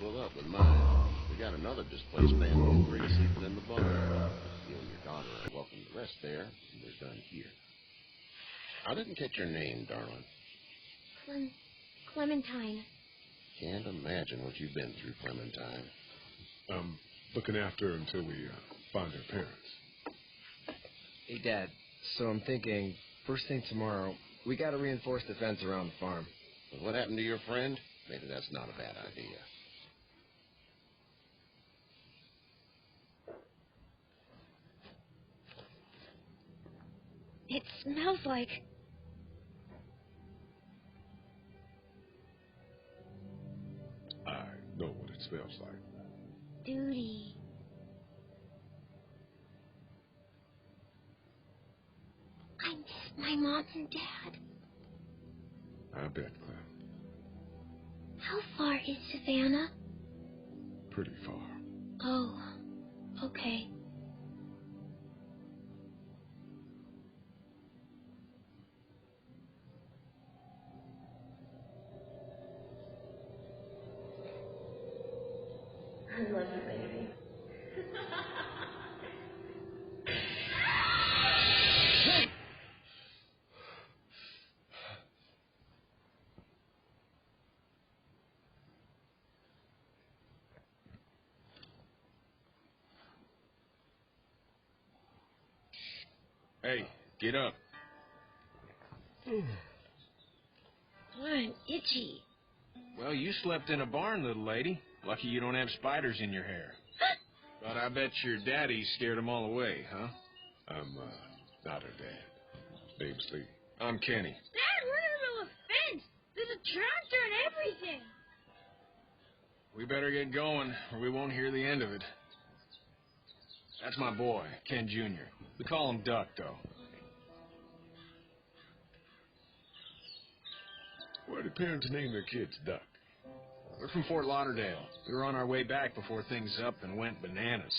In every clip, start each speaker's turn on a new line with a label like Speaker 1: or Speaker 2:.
Speaker 1: snuggled up with mine. We got another displaced family free sleeping in the bunk. You and your daughter are welcome to rest there. We're done here. I didn't catch your name, darling.
Speaker 2: Clementine.
Speaker 1: Can't imagine what you've been through, Clementine.
Speaker 3: I'm looking after her until we find her parents.
Speaker 4: Hey, Dad. So I'm thinking, first thing tomorrow, we gotta reinforce the fence around the farm.
Speaker 1: But what happened to your friend? Maybe that's not a bad idea.
Speaker 2: It smells like...
Speaker 3: I know what it smells like.
Speaker 2: duty. I miss my mom and dad.
Speaker 3: I bet, Clem.
Speaker 2: How far is Savannah?
Speaker 3: Pretty far.
Speaker 2: Oh, okay. I love you, baby.
Speaker 5: Hey, get up.
Speaker 2: I'm itchy.
Speaker 5: Well, you slept in a barn, little lady. Lucky you don't have spiders in your hair. But I bet your daddy scared them all away, huh?
Speaker 3: I'm, not her dad. Name's Lee.
Speaker 5: I'm Kenny.
Speaker 2: Dad, we're in the middle of a fence. There's a tractor and everything.
Speaker 5: We better get going, or we won't hear the end of it. That's my boy, Ken Jr. We call him Duck, though.
Speaker 3: Why do parents name their kids Duck?
Speaker 5: We're from Fort Lauderdale. We were on our way back before things up and went bananas.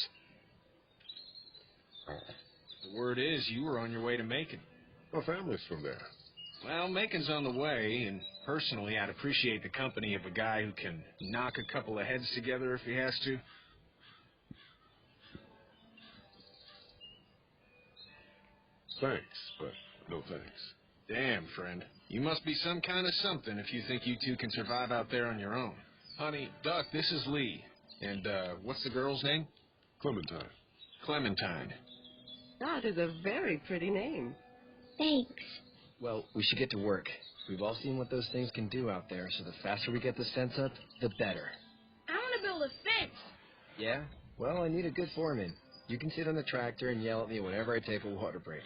Speaker 5: The word is you were on your way to Macon.
Speaker 3: My family's from there.
Speaker 5: Well, Macon's on the way, and personally, I'd appreciate the company of a guy who can knock a couple of heads together if he has to.
Speaker 3: Thanks, but no thanks.
Speaker 5: Damn, friend. You must be some kind of something if you think you two can survive out there on your own. Honey, Duck, this is Lee. And, what's the girl's name?
Speaker 3: Clementine.
Speaker 5: Clementine.
Speaker 6: That is a very pretty name.
Speaker 2: Thanks.
Speaker 4: Well, we should get to work. We've all seen what those things can do out there, so the faster we get this fence up, the better.
Speaker 2: I want to build a fence.
Speaker 4: Yeah? Well, I need a good foreman. You can sit on the tractor and yell at me whenever I take a water break.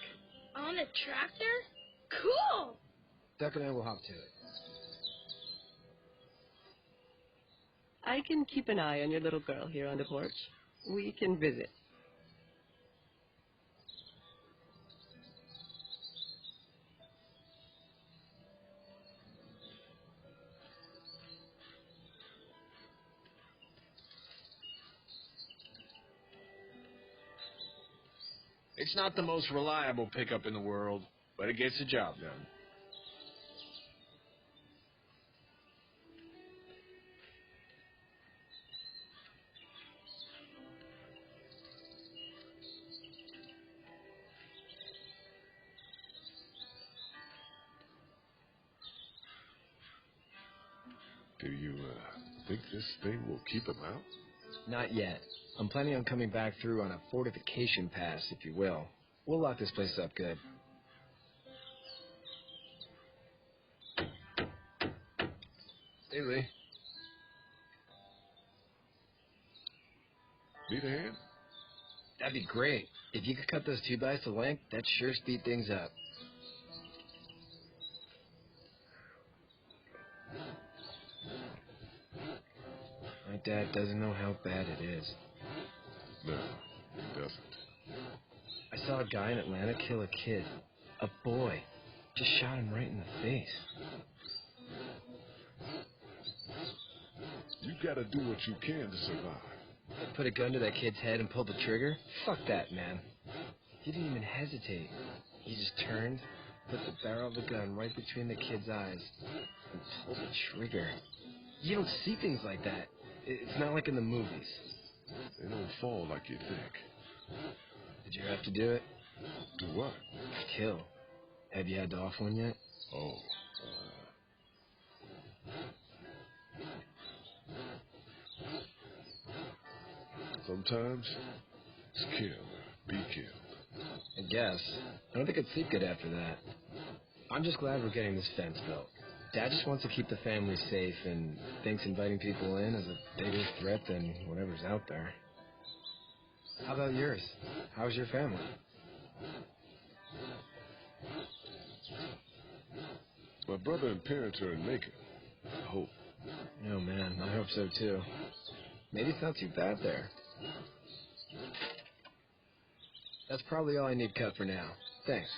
Speaker 2: On a tractor? Cool.
Speaker 4: Duck and I will hop to it.
Speaker 6: I can keep an eye on your little girl here on the porch. We can visit.
Speaker 5: It's not the most reliable pickup in the world, but it gets the job done.
Speaker 3: Do you, think this thing will keep him out?
Speaker 4: Not yet. I'm planning on coming back through on a fortification pass, if you will. We'll lock this place up good.
Speaker 5: Hey, Lee.
Speaker 3: Need a hand?
Speaker 4: That'd be great. If you could cut those 2x to length, that'd sure speed things up. My dad doesn't know how bad it is.
Speaker 3: No, he doesn't.
Speaker 4: I saw a guy in Atlanta kill a kid. A boy. Just shot him right in the face.
Speaker 3: You gotta do what you can to survive.
Speaker 4: Put a gun to that kid's head and pulled the trigger? Fuck that, man. He didn't even hesitate. He just turned, put the barrel of the gun right between the kid's eyes, and pulled the trigger. You don't see things like that. It's not like in the movies.
Speaker 3: They don't fall like you think.
Speaker 4: Did you have to do it?
Speaker 3: Do what?
Speaker 4: Kill. Have you had to off one yet?
Speaker 3: Oh, sometimes it's kill or be killed.
Speaker 4: I guess. I don't think I'd sleep good after that. I'm just glad we're getting this fence built. Dad just wants to keep the family safe and thinks inviting people in is a bigger threat than whatever's out there. How about yours? How's your family?
Speaker 3: My brother and parents are in Macon. I hope.
Speaker 4: Oh, man, I hope so, too. Maybe it's not too bad there. That's probably all I need cut for now. Thanks.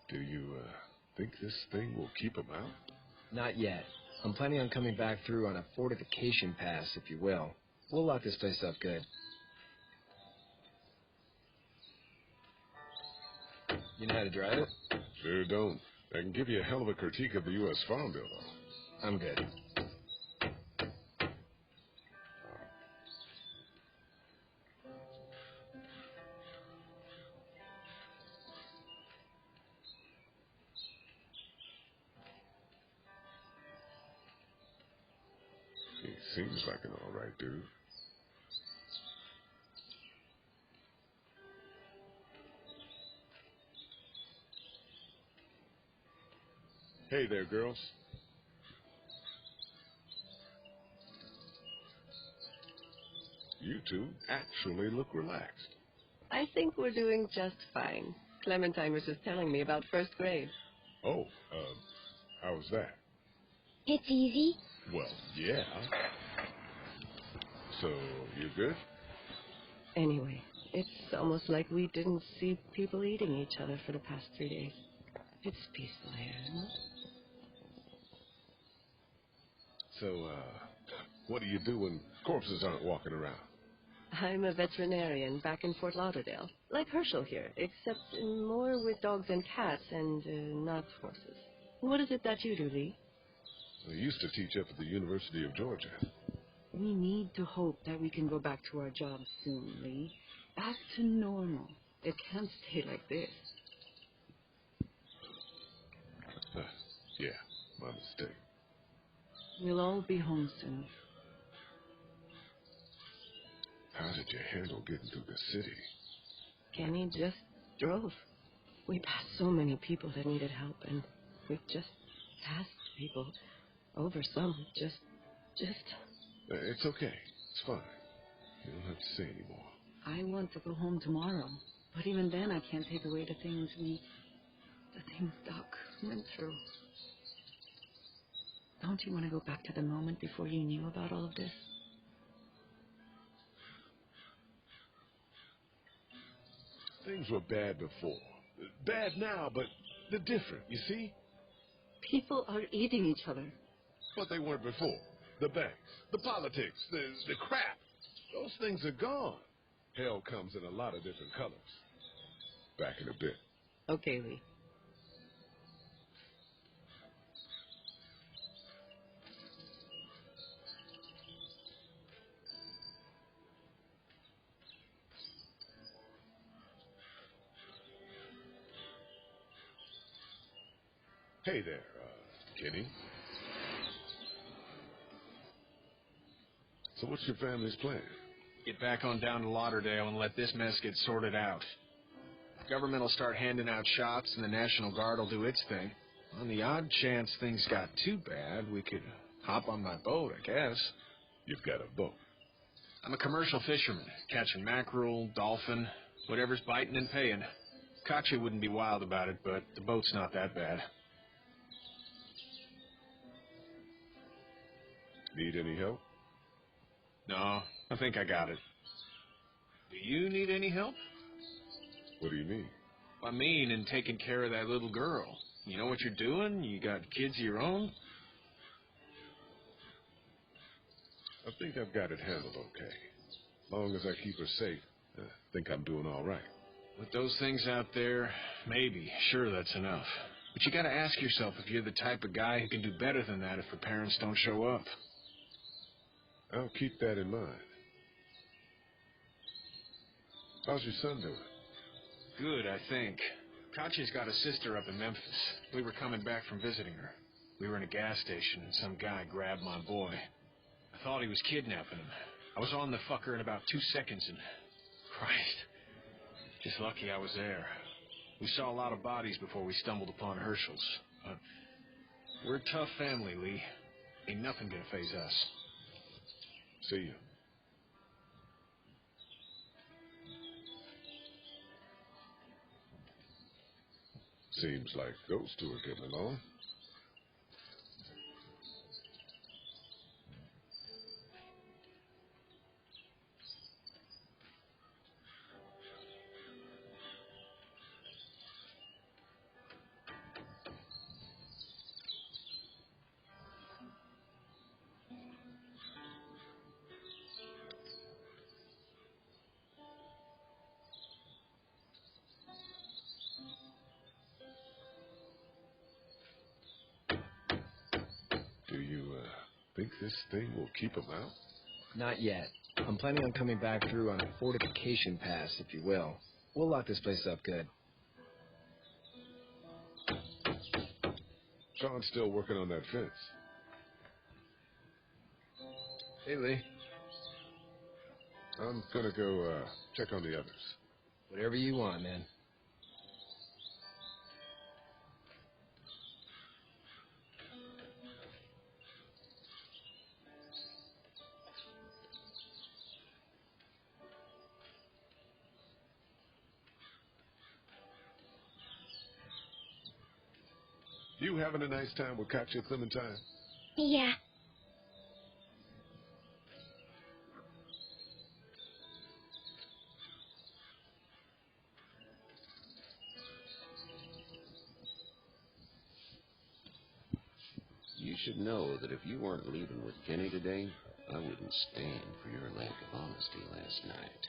Speaker 3: Do you think this thing will keep them out?
Speaker 4: Not yet. I'm planning on coming back through on a fortification pass, if you will. We'll lock this place up good. You know how to drive it?
Speaker 3: Sure don't. I can give you a hell of a critique of the U.S. Farm Bill, though.
Speaker 4: I'm good.
Speaker 3: He seems like an all right dude. Hey there, girls. You two actually look relaxed.
Speaker 6: I think we're doing just fine. Clementine was just telling me about first grade.
Speaker 3: Oh, how was that?
Speaker 2: It's easy.
Speaker 3: Well, yeah. So, you good?
Speaker 6: Anyway, it's almost like we didn't see people eating each other for the past 3 days. It's peaceful here, isn't it?
Speaker 3: So, what do you do when corpses aren't walking around?
Speaker 6: I'm a veterinarian back in Fort Lauderdale, like Herschel here, except more with dogs and cats and not horses. What is it that you do, Lee?
Speaker 3: I used to teach up at the University of Georgia.
Speaker 7: We need to hope that we can go back to our jobs soon, Lee. Back to normal. It can't stay like this.
Speaker 3: Yeah, my mistake.
Speaker 7: We'll all be home soon.
Speaker 3: How did you handle getting through the city?
Speaker 6: Kenny just drove. We passed so many people that needed help, and we've just passed people over some. Just.
Speaker 3: It's okay. It's fine. You don't have to say anymore.
Speaker 7: I want to go home tomorrow. But even then, I can't take away the things Doc went through. Don't you want to go back to the moment before you knew about all of this?
Speaker 3: Things were bad before. Bad now, but they're different, you see?
Speaker 7: People are eating each other.
Speaker 3: But they weren't before. The banks, the politics, the crap. Those things are gone. Hell comes in a lot of different colors. Back in a bit.
Speaker 6: Okay, Lee.
Speaker 3: Hey there, Kenny. So what's your family's plan?
Speaker 5: Get back on down to Lauderdale and let this mess get sorted out. Government will start handing out shots and the National Guard will do its thing. On the odd chance things got too bad, we could hop on my boat, I guess.
Speaker 3: You've got a boat.
Speaker 5: I'm a commercial fisherman, catching mackerel, dolphin, whatever's biting and paying. Katya wouldn't be wild about it, but the boat's not that bad.
Speaker 3: Need any help?
Speaker 5: No, I think I got it. Do you need any help?
Speaker 3: What do you mean?
Speaker 5: I mean, in taking care of that little girl. You know what you're doing? You got kids of your own?
Speaker 3: I think I've got it handled okay. As long as I keep her safe, I think I'm doing all right.
Speaker 5: With those things out there, maybe, sure, that's enough. But you gotta ask yourself if you're the type of guy who can do better than that if her parents don't show up.
Speaker 3: I'll keep that in mind. How's your son doing?
Speaker 5: Good, I think. Katya's got a sister up in Memphis. We were coming back from visiting her. We were in a gas station, and some guy grabbed my boy. I thought he was kidnapping him. I was on the fucker in about 2 seconds, and... Christ. Just lucky I was there. We saw a lot of bodies before we stumbled upon Herschel's. But we're a tough family, Lee. Ain't nothing gonna faze us.
Speaker 3: See you. Seems like those two are getting along. Do you think this thing will keep them out?
Speaker 4: Not yet. I'm planning on coming back through on a fortification pass, if you will. We'll lock this place up good.
Speaker 3: Sean's still working on that fence.
Speaker 4: Hey, Lee.
Speaker 3: I'm gonna go check on the others.
Speaker 4: Whatever you want, man.
Speaker 3: You having a nice time with Katya, Clementine?
Speaker 2: Yeah.
Speaker 1: You should know that if you weren't leaving with Kenny today, I wouldn't stand for your lack of honesty last night.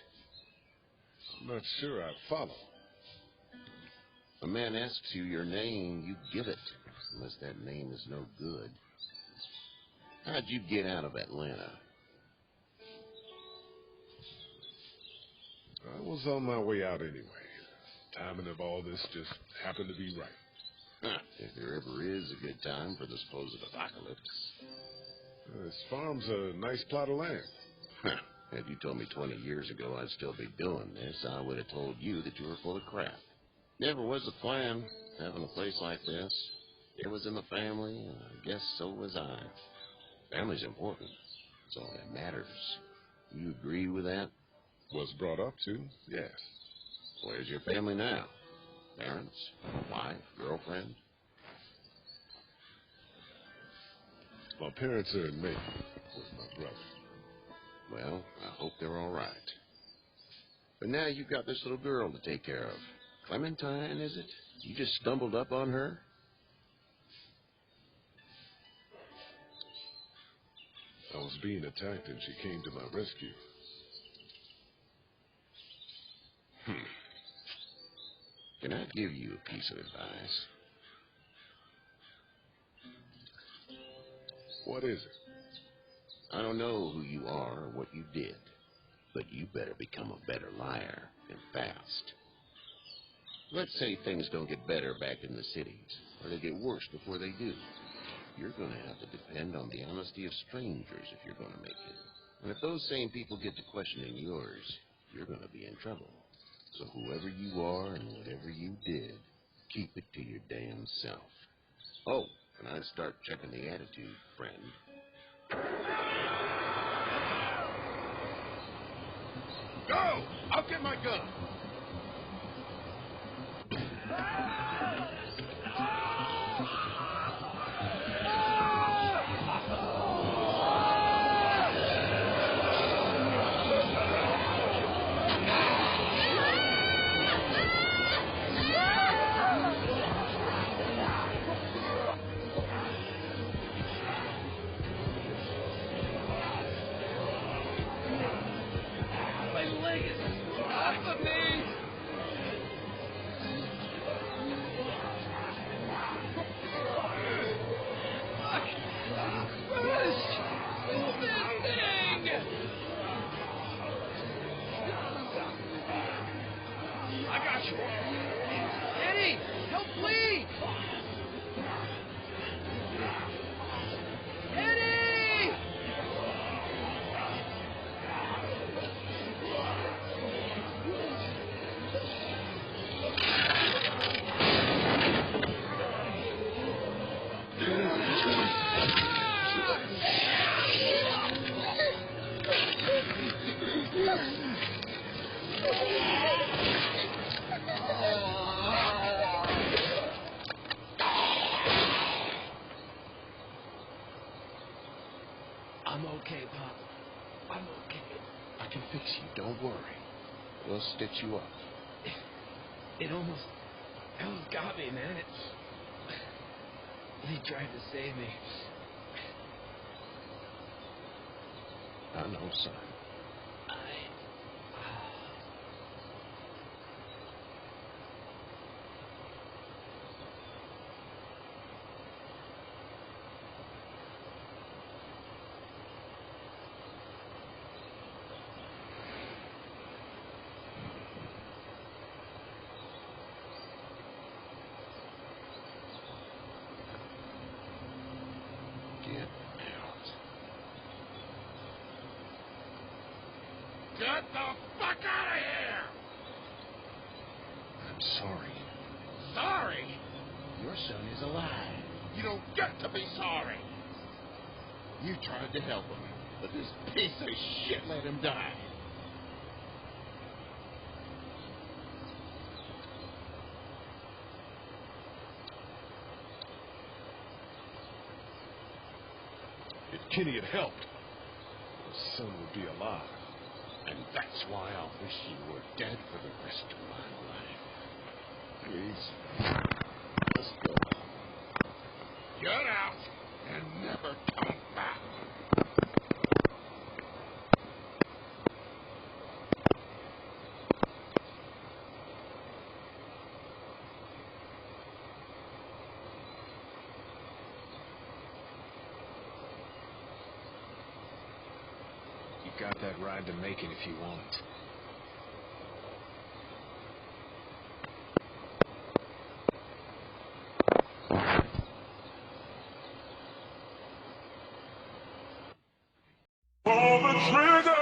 Speaker 3: I'm not sure I follow.
Speaker 1: A man asks you your name, you give it, unless that name is no good. How'd you get out of Atlanta?
Speaker 3: I was on my way out anyway. Timing of all this just happened to be right.
Speaker 1: Huh, if there ever is a good time for the supposed apocalypse.
Speaker 3: This farm's a nice plot of land.
Speaker 1: Huh, had you told me 20 years ago I'd still be doing this, I would have told you that you were full of crap. Never was the plan, having a place like this. It was in the family, and I guess so was I. Family's important. It's all that matters. You agree with that?
Speaker 3: Was brought up to, yes.
Speaker 1: Where's your family now? Parents? Wife? Girlfriend?
Speaker 3: My parents are in Macon with my brother.
Speaker 1: Well, I hope they're all right. But now you've got this little girl to take care of. Clementine, is it? You just stumbled up on her?
Speaker 3: I was being attacked and she came to my rescue.
Speaker 1: Can I give you a piece of advice?
Speaker 3: What is it?
Speaker 1: I don't know who you are or what you did, but you better become a better liar, and fast. Let's say things don't get better back in the cities, or they get worse before they do. You're going to have to depend on the honesty of strangers if you're going to make it. And if those same people get to questioning yours, you're going to be in trouble. So whoever you are and whatever you did, keep it to your damn self. Oh, and I'd start checking the attitude, friend.
Speaker 3: Go! I'll get my gun!
Speaker 1: Don't worry. We'll stitch you up.
Speaker 4: It almost got me, man. He tried to save me.
Speaker 1: I know, son. Get out.
Speaker 3: Get the fuck out of here!
Speaker 1: I'm sorry.
Speaker 3: Sorry?
Speaker 1: Your son is alive.
Speaker 3: You don't get to be sorry.
Speaker 1: You tried to help him, but this piece of shit let him die.
Speaker 3: If Kenny had helped, the son would be alive.
Speaker 1: And that's why I wish you were dead for the rest of my life. Please, let's go.
Speaker 3: Get out and never come back.
Speaker 5: You got that ride to make it if you want.
Speaker 3: Pull the trigger!